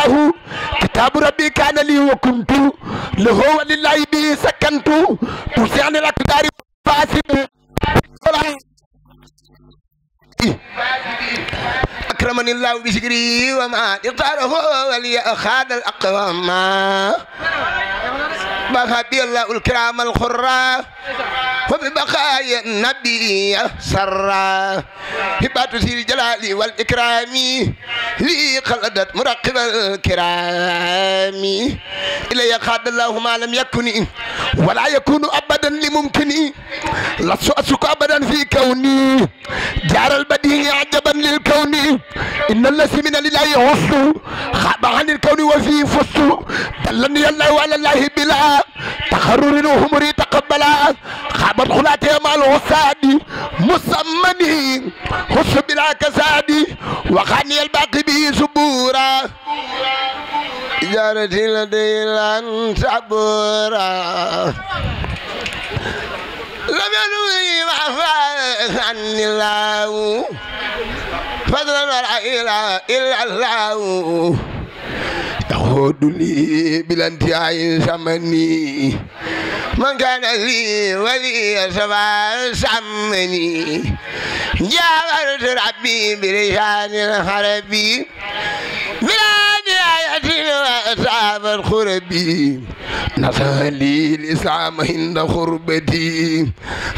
الله كتاب ربي كان لي وكنت له ولله به سكنت تسعني الأقدار فاسد أكرمني الله بشكري وما اختاره ولي أخاد الأقوام بخبي الله الكرام الخرى وببقايا النبي سرى هبات ذي الجلال والإكرام لي خلدت مراقب الكرام إلي خاد الله ما لم يكن ولا يكون أبدا لممكن لست أسك أبدا في كوني جار البديع عجبا للكون إن الذي من لله وصل خاب عن الكون وفي فصل دلني الله على الله بلا تخرر وهمري تقبلا خابت خلاتي مع الوساد مسمني خص بلا كساد وخاني الباقي به سبورا جارتي لدي لن صبورا لم ينوي معفى عني الله فضلا لا إله إلا الله يخود لي بلا انتهاء زمني من كان لي ولي سبا سمني جاورت ربي بلسان الحربي بلا نهاية وأصحاب الخربي نصر لي الإسلام عند خربتي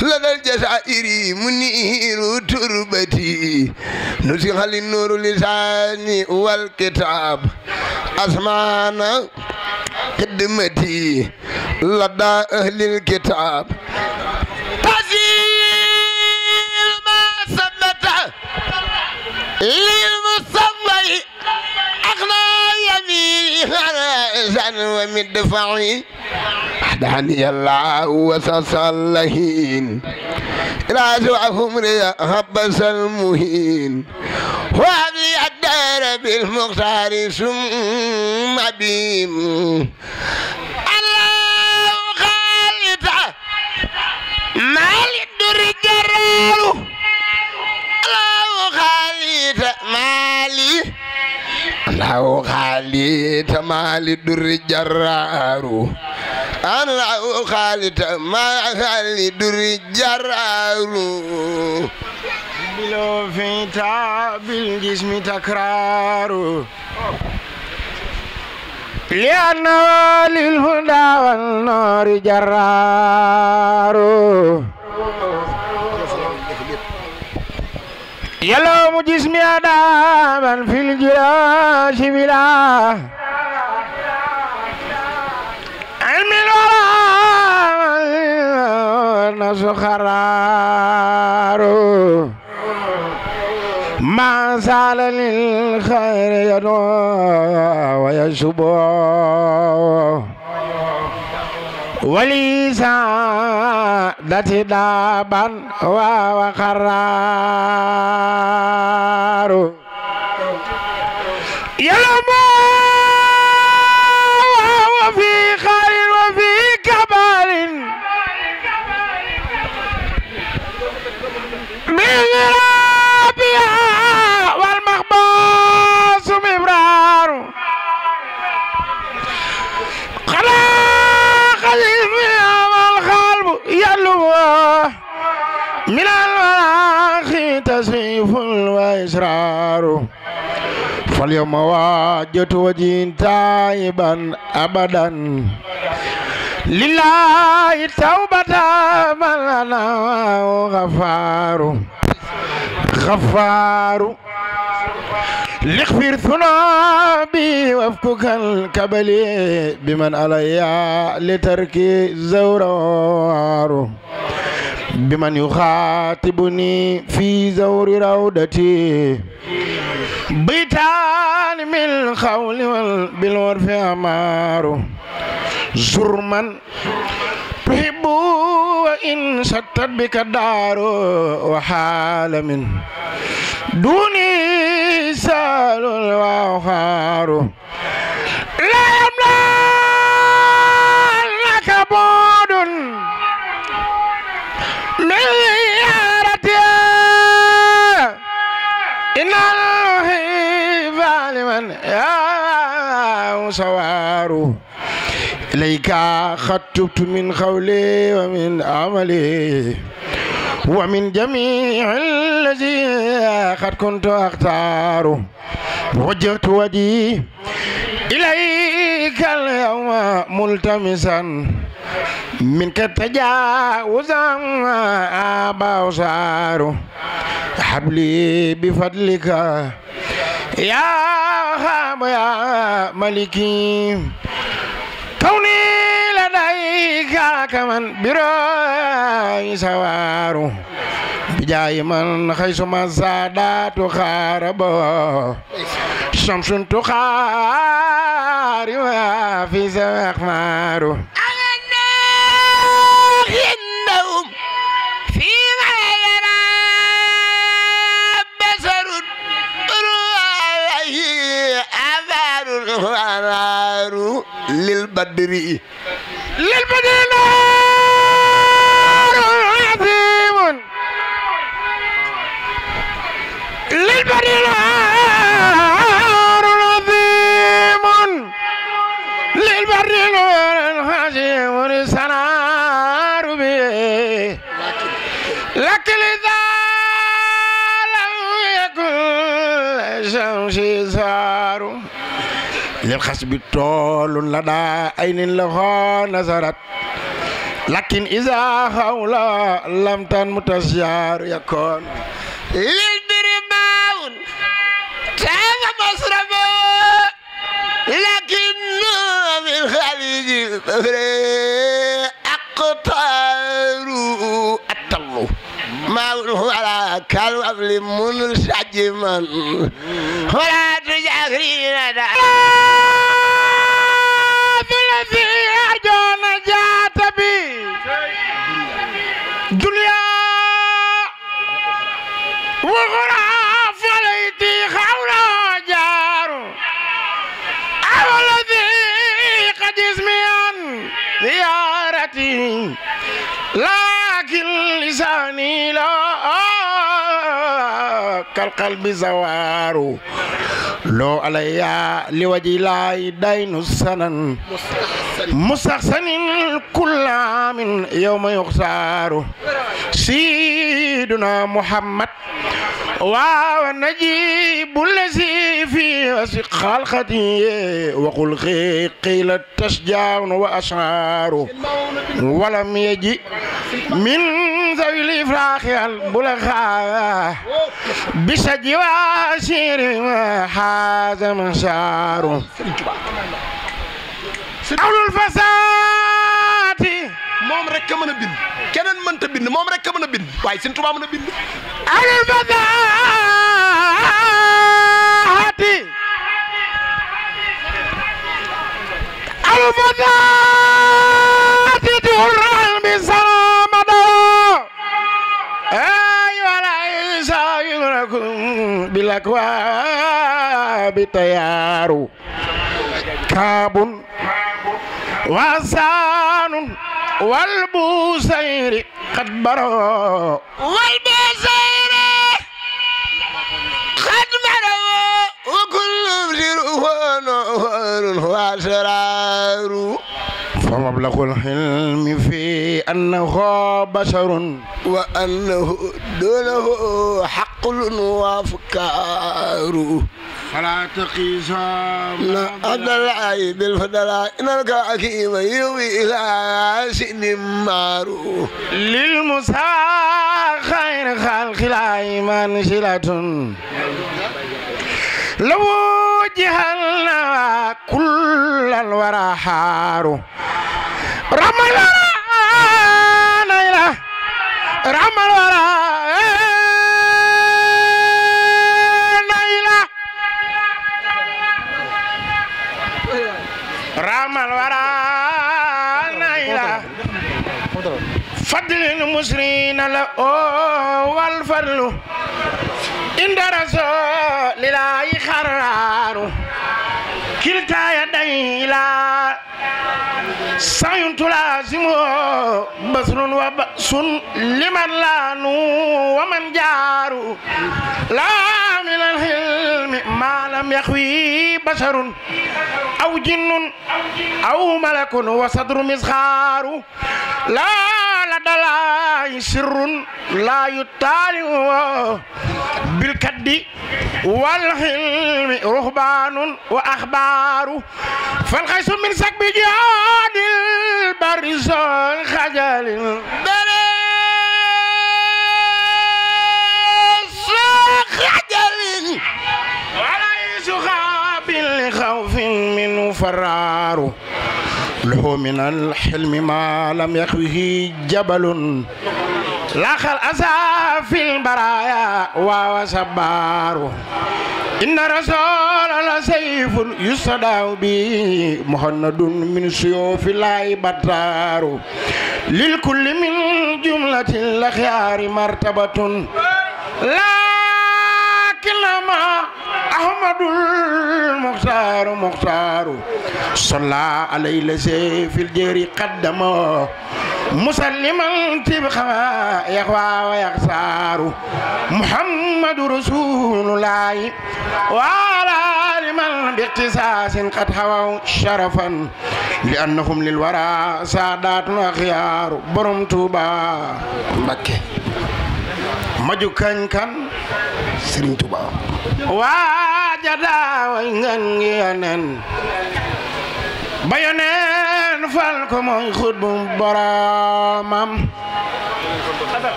لدى الجزائر منير تربتي نسخ للنور لساني والكتاب أسمعنا خدمتي لدى أهل الكتاب تزيل ما ثبت للمصطفى أغنى يميني خرزا ومدفعي أحداني الله وسصلهين إلى سوءهم ريا هبس المهين وأبلي الدار بالمختار ثم بيم الله خالد مالي الدر جرار الله خالد مالي الله خالد مالي الدر جرار الله خالد مالي الدر جرار بلو في تعب الجسم تكرار لأنه للهدى والنور جرار يلوم جسمي أداما في الجراش بلا علم الورى نسخرار ما سال للخير يدعو ويشبه ولي سادتي دابا وقرار يلم وفي خير وفي كبال والمخبوس مبرار خلاق القلب يلو من الوراخ تسويف وإسرار فاليوم واجهت وجه تائبا أبدا لله توبة من لنا غفار غفار لغفر ذنوبي وافكك الكبل بمن علي لترك الزورار بمن يخاطبني في زور روضتي بيتان من الخول بالعرف أمار زرما تحب وإن ستت بك الدار وحال من دوني سال الوخار لا يمنعك بعد من يارتي إن الهيب لمن سوار إليك قد تبت من قولي ومن عملي ومن جميع الذي قد كنت أختار وجهت وجهي إليك اليوم ملتمسا منك تجاوزا أبا صار حبلي بفضلك يا خاب يا ملكي كوني لديك كمن براي سوار بجاي من خيس ما سادات خارب شمس تخار في سمخمار للبدر نار عظيم للبدر نار عظيم للبدر نار عظيم سنار به لكن إذا لم يكن شمسي سار للخصب طول لدى عين له نظرت لكن إذا حول لم تنمتشيار يكون للبر باون تعب مصرفه لكن من خليج البحر أقطار التلو ما هو على كالوبل منسجما ولا تجاهرين الذي أرجو نجاة بي دنيا وغرى فليتي خولة جار أو الذي قد اسمي عن زيارتي لكن لساني لا كالقلب زوار لو علي لوجه لا دين السنن مستحسن كل عام يوم يختار سيدنا محمد ونجيب الذي في وسق خلقتي وقل قيل تشجع وأشعار ولم يجي من ذوي الإفراخ البلغاء بسجي واسير هذا مسار أول الفساد moom rek ka mën a bind keneen mënta bind moom rek ka mën a bind waaye Sëñ Tuubaa mën a bind أول الفساد أول الفساد تهران بسلامة أي ولا يسايركم بالأكواب تيار كاب وسان والبوسير قد بروا والبصير قد مروا وكل نهر وأسرار فمبلغ الحلم في أنه بشر وأنه دونه حقل وأفكار فلا تقيس أدلعي بالفضلاء إن الكاكيم يوي إلى سن مارو للمسا خير خلق الأيمان شلة لو جهلنا كل الورى حار رمل نيلة رمل ورى نيلة رمل ورى نيلة فضل المسرين له والفضل عند رسول الله خرار كلتا يدي لا سعي تلازمه بصر وبأس لمن لانوا ومن جاروا لا من الحلم ما لم يخوي بشر أو جن أو ملك وصدر مسخار لا لدى الله سر لا يطالع بالكد والحلم رهبان وأخبار فالخيس من سكب جهاد البرز خجل وليس خاب لخوف منه فرار له من الحلم ما لم يخوه جبل لاخ الأسى في البرايا وهو سبار إن رسول الله سيف يصدع به مهند من سيوف الله بطار للكل من جملة الأخيار مرتبة لكنما أحمد المختار مختار صلى عليه لسي في الجير قدمه مسلما تبخى يخوى ويخسار محمد رسول الله وعلى لمن باختصاص قد هووا شرفا لأنهم للورى سادات وخيار برم توبا مكة maju kañ kan Serigne Touba waajada way ngan yenen bayonen fal ko moy xutbu boromam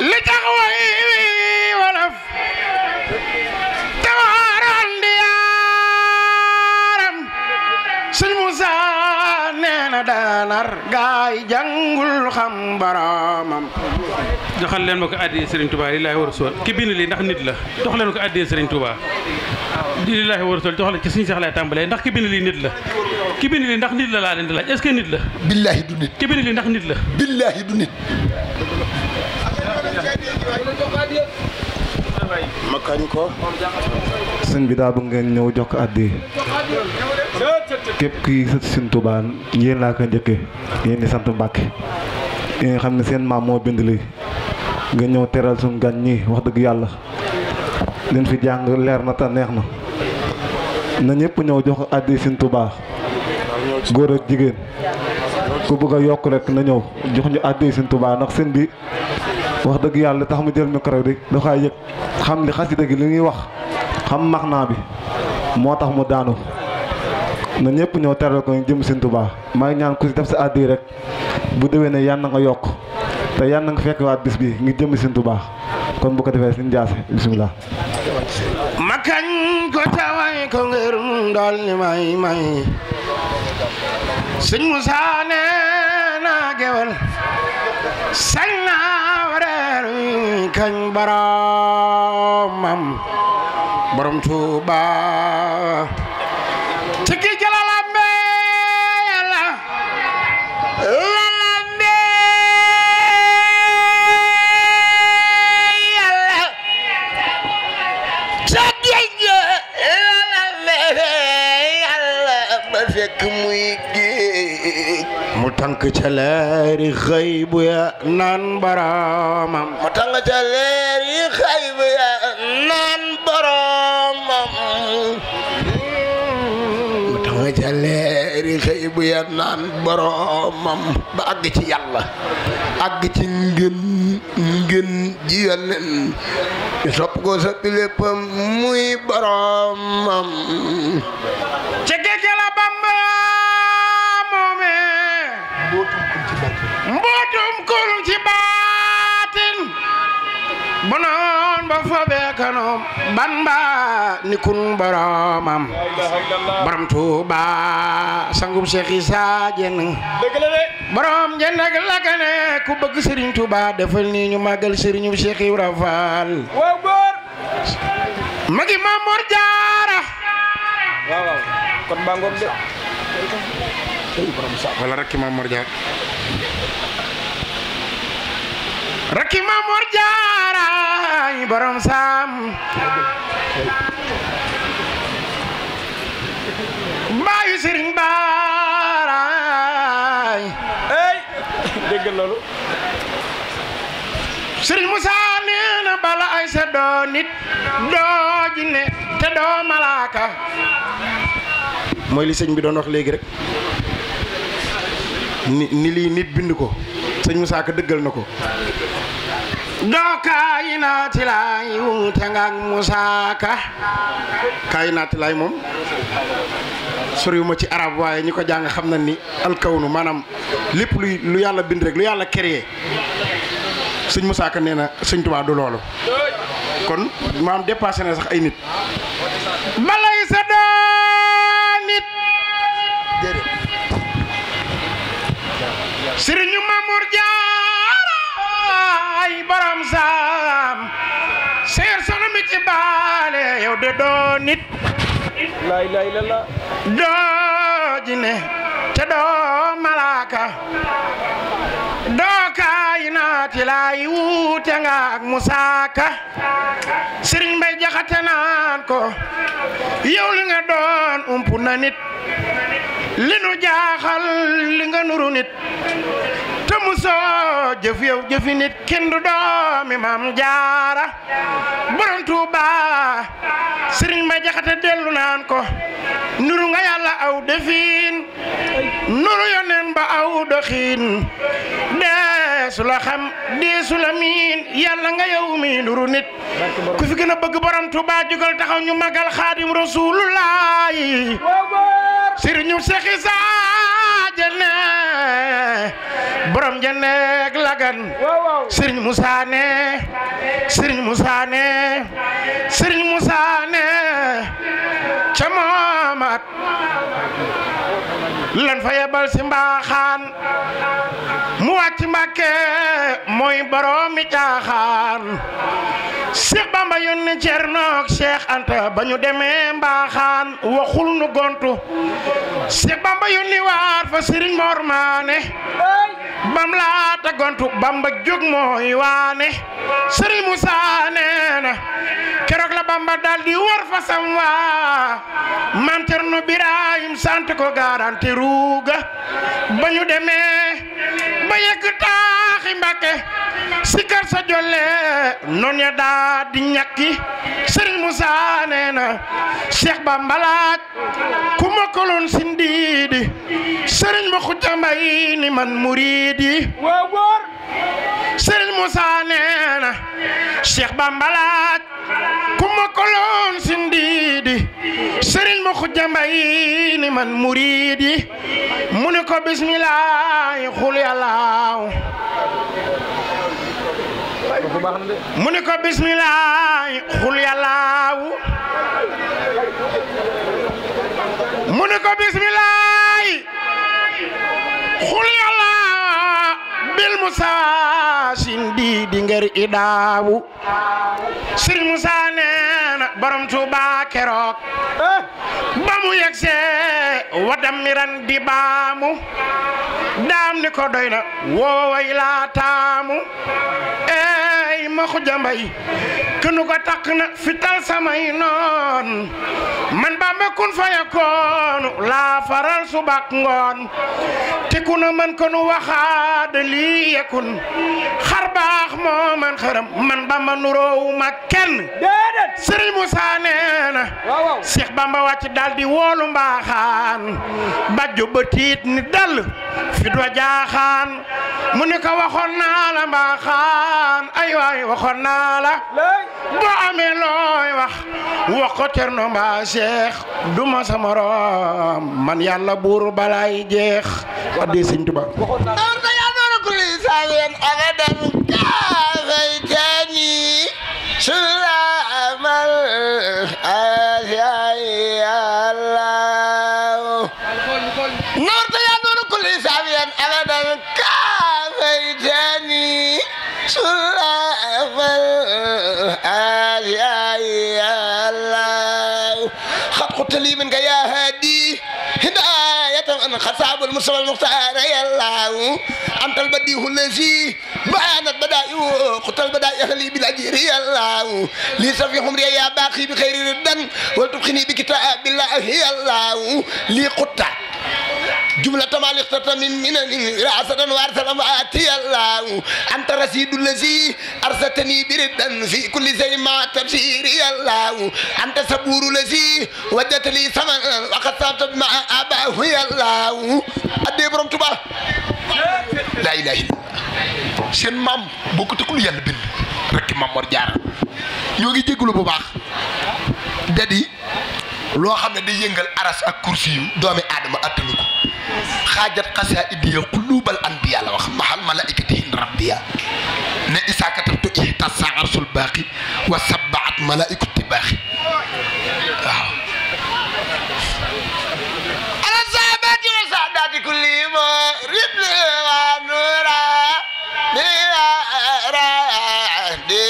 li tax way wolof tawaran diyaram Serigne Moussa neena danar gaay jangul xam boromam joxal leen ma ko addi Serigne Touba lillahi wa rasul ki bind li ndax nit la jox leen ko addi Serigne Touba lillahi wa rasul jox leen ci Serigne Cheikh lay tàmbalee ndax ki bind li nit la ki bind li ndax nit la laa leen di laaj est-ce que nit la billahi du nit ki bind li ndax nit la billahi du nit ma kañ ko sëñ bi daa bëgg ngeen ñëw jox ko addi képp kii sët Serigne Touba yéen laa ko njëkkee yéen di sant Mbàkke yi nga xam ne seen maam moo bind li nga ñëw teral suñu gan ñi wax dëgg yàlla leen fi jàng leer na te neex na na ñëpp ñëw jox addi Serigne Touba góor ak jigéen ku bëgg a yokk rek na ñëw jox ñu addi Serigne Touba ndax seen bi wax dëgg yàlla tax mu jël micro rek dafa yëg xam li xasida gi li ñuy wax xam maxnaa bi moo tax mu daanu na ñëpp ñëw teral ko jëm Serigne Touba maa ngi ñaan ku si def sa addi rek bu déwénee yàlla na nga yokk te yàlla na nga fekk waat bis bi ngi jëm Serigne Touba kon bu ko defee Serigne Jaase bismillah ma kañ ko taway ko ngir ndol ni may Serigne Moussa nee na gewal sañ na wareer kañ boromam borom Touba tiki jalalambe yàlla lalambe yàlla tiki lalambe yàlla ba fekk muy géej mu tànk ca leeri xëy bu ya naan boromam mu tànk ca leeri xëy bu ya naan boromam ca leeri xëy bu ya naan boromam ba àgg ci yàlla àgg ci ngën ji yonen ñu sopp ko soppi léppam muy boromam ci géej la Bamba moome mbootum kun ci baatin bu noon ba fobee kanoom ban ba ni kun boromam borom Touba sangum Cheikh Issa Diène borom Diène ak Lagane ku bëgg Serigne Touba defal nii ñu màggal Serigne Cheikh Ibra Fall waaw góor magi Mamor Jaara waaw kon bangom de wala rakki Mamor Jaara rakki Mamor Jaara borom Sam mbaayu Serigne Baaraay ey dégg loolu Serigne Moussa nee na bala ay sa doo nit doo jinne doo malaaka mooy li sëñ bi doon wax léegi rek ni lii nit bind ko sëñ Moussa Ka dëggal na ko doo kaayinaati laay wuute nga ak Moussa Ka kaayinaati laay moom soriwuma ci arab waaye ñi ko jàng xam na ni alkawnu maanaam lépp lu yàlla bind rek lu yàlla créé sëñ Moussa Ka nee na sëñ Tuubaa du loolu kon maam dépassé na sax ay nit balay sa doo nit sëriñu Mamour Jaara ay borom saam seer sono mi ci baale yow de doo nit la ilaha illallah doo jinne te doo malaaka doo kaayinaati laay wuute nga ak Moussa Ka Sëriñ Mbay Jaxate naan ko yow li nga doon umpu na nit li nu jaaxal li nga nuru nit te musoo jëf yow jëfi nit kenn du doomi Maam Jaara borom Tuuba Sëriñ Mbay Jaxate dellu naan ko nuru nga yàlla aw defiin nuru yoneen ba aw doxiin deesu la xam deesu la miin yàlla nga yow mi nuru nit ku fi gën a bëgg borom Tuuba jógal taxaw ñu magal Xaadim Rasulullaahi sëriñu Seex Isa Jenne borom Jenne ak Lagan Sëriñ Musaa ne Sëriñ Musaa ne Sëriñ Musaa ne ca moomat lan fa yebal si mbaaxaan mu wàcc Mbàkke mooy borom mi caaxaan Cheikh Bamba yónni Cerno ak Cheikh Anta ba ñu demee mbaaxaan waxul nu gontu Cheikh Bamba yónni waar fa Sëriñ Mor Maane bam laata gontu Bamba jóg mooy waane Sëriñ Musaa nee na keroog la Bamba daldi war fa sam waa Maam Cerno Birahim sant ko garanti ruuga ba ñu demee ba yegg taaxi Mbàkke sikar sa jolle noon ya daa di ñakki Sëriñ Musaa nee na Cheikh Bamba laaj ku mokkaloon si ndiidi Sëriñ ma Xuja Mbay ni man muriidi Sëriñ Musaa nee na Cheikh Bamba laaj ku mokkaloon si ndiidi Sëriñ ma Xuja Mbay ni man muriidi mu ne ko bismillah xul yàllaaw mu ne ko bismillah xul yàllaaw mu ne ko bismillah xul yàllaaw bil Musaa sindi di ngir idaawu Sëriñ Musaa nee na borom Tuuba keroog ba mu yegsee wadam miran di baamu daam ni ko doy na wooway laa taamu ey ma Xuja Mbay kënu ko takk na fital samay noon man Bamba kun fayakoonu laa faral subak ngoon te ku na man ko nu waxaad lii yekun xar baax moo man xaram man Bamba nuroowu ma kenn Sëriñ Musaa nee na Cheikh Bamba wàcc daldi woolu mbaaxaan bajjo ba tiit ni dal fi dwa jaaxaan mu ne ko waxoon naa la mbaaxaan ay waay waxoon naa la boo amee looy wax ko Cerno mbaa Cheikh duma sa morom man yàlla buur balaay jeex addi Sëriñ Tuubaa لي منك يا هادي هداية خصاب المصطفى المختار يا الله أنت البديع الذي بانت بدائع قتل البدائع لي بالأجر يا الله لي صفي عمري يا باقي بخير الدن ولتبخني بكتاب الله يا الله لي قطع جملة ما اخترت من راسة وارسل واتي الله انت رشيد الذي ارسلتني بردا في كل شيء مع تبشيري الله انت صبور الذي وجدت لي ثمن وقد صابت مع اباه يا الله ادي بروم توبا لا اله الا الله سين مام بوكو تكول يالا بند رك مام مور جار ñogi jéglu bu baax dadi lo xamne day yëngal aras ak kursi yu doomi adama attanu ko xaajat qasaidi qulubal anbiya la wax mahal malaikati rabbiya ne isakatabtu ihtasarsul baqi wa sab'at malaikati baqi waaw ala sabati wa sadati kulli ma ridna wa nura ra de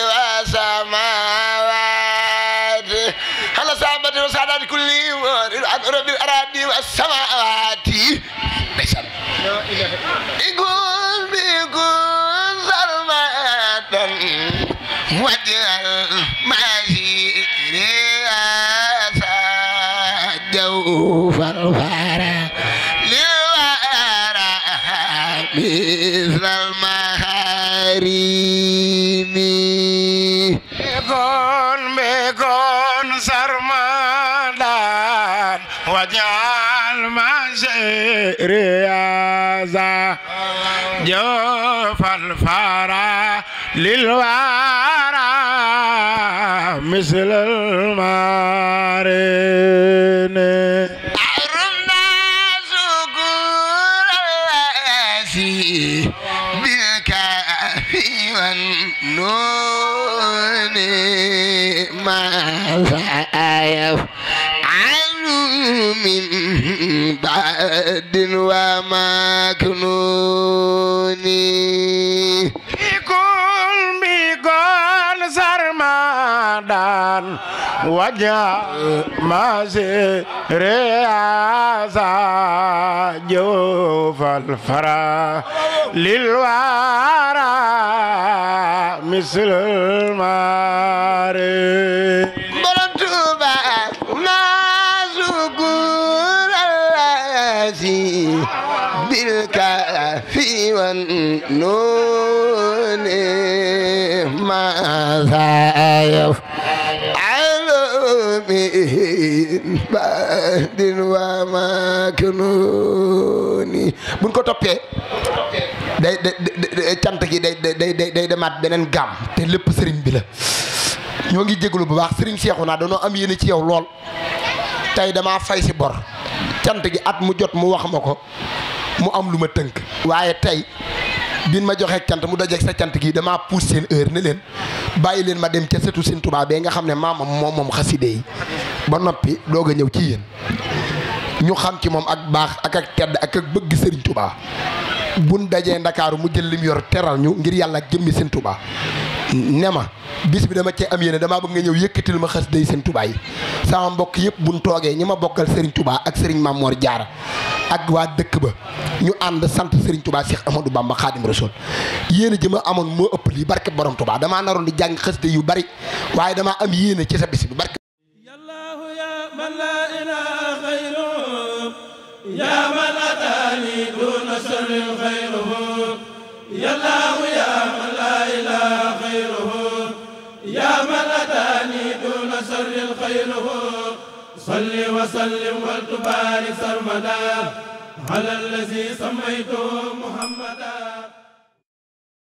wa samawat ala sabati wa sadati kulli ma rabbil aradi was samawati ndeysaan ikun bikun salmatan wajal majiri asa jawfal fara liwara misal maharimi bikun sarmadan wajal رياضة جوف الفرا للوارى مثل المارين أرمنا سكور الواسي بالكافي والنون ما فايف من بعد ومكنوني بكل سرمدان وجه مسير رياضة جوف الفرا للوارى مثل الماري بالكافي والنون ماذا يفعل من بعد ومكنون buñ ko toppee day cant gi day demaat beneen gam te lépp sëriñ bi la ñoo ngi jégalu bu baax sëriñ Seexuna dañoo am yéene ci yow lool tey damaa fay si bor cant gi at mu jot mu wax ma ko mu am lu ma tënk waaye tey bin ma joxee cant mu dajeeg sa cant gi damaa pousse seen heure ne leen bàyyi leen ma dem ca setu Sëriñ Tuubaa bee nga xam ne maamam moom xaside yi ba noppi doog a ñëw ci yéen ñu xam ci moom ak baax ak tedd ak bëgg Sëriñ Tuubaa buñ dajee Ndakaaru mu jël lim yor teral ñu ngir yàlla ak jëmmi Sëriñ Tuubaa ne ma bis bi dama cee am yéene damaa bëgg nga ñëw yëkkatil ma xas day Sëriñ Tuubaa yi sama mbokk yëpp buñ toogee ñi ma bokkal Sëriñ Tuubaa ak Sëriñ Maam Moor Jaara ak waa dëkk ba ñu ànd sant Sëriñ Tuubaa Cheikh Ahmadou Bamba Khadim Rasoul yéene ji ma amoon moo ëpp lii barke borom Tuubaa damaa naroon di jàng xas yu bari waaye damaa am yéene ci sa bis bi barke yallahu ya man la ilaha khayruhu ya man atani duna sharrin khayruhu yallahu ya man la ilaha khayruhu ya man atani duna sharrin khayruhu salli wa sallim wa tubarik sarmada ala allazi sammaytu muhammada